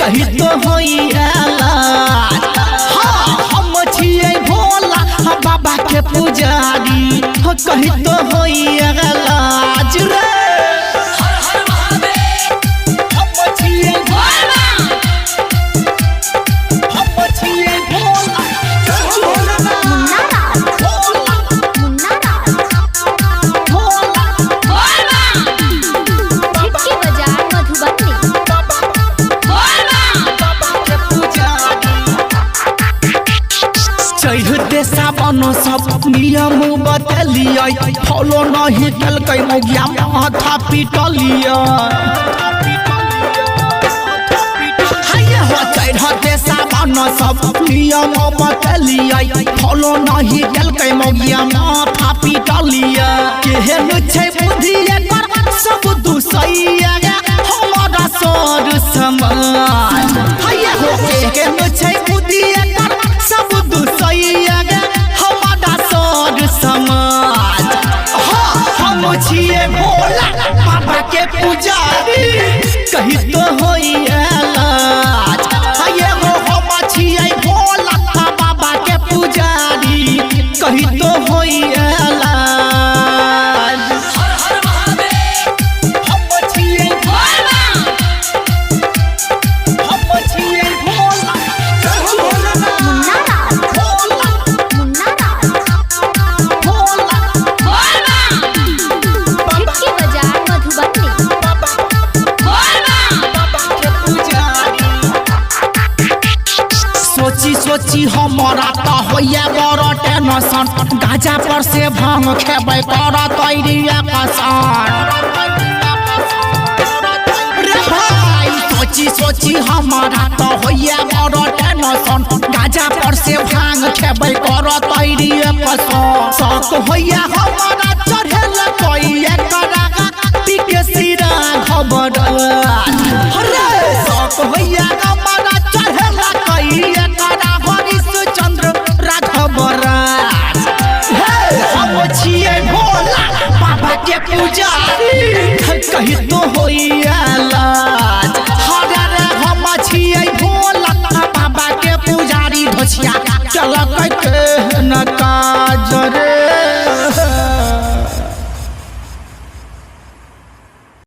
कही तो होइला हम छिए भोला बाबा के पुजारी कही तो होइला रे चढ़ते सावन सब नियम बतलिए फॉलो नहीं कल मौगिया माथा पिटलिए चढ़ते सावन सब नियम बतलिए फॉलो नहीं कल मौगिया माथा पिटलिए केहन छै बुद्धि एकर सब दुसैया हमारा सर समाज केहन छै बुद्धि एकर सब दुसैया हमारा सर समाज हम छिए भोला बाबा के पुजारी कही तो होइला हम छिए भोला बाबा के पुजारी कही तो होइला सोची हमारा तो होइए बड़ा टेंशन गाजा पर से भांग खेबै कर तैरिया कसान रे भाई सोची हमारा तो होइए बड़ा टेंशन गाजा पर से भांग खेबै कर तैरिया कसान शौक होइए हमारा चढ़ल कोई एकरा पीके सिरा खबर अरे शौक होइए हमारा चढ़ल कोई एकरा हम छिए भोला बाबा के पूजा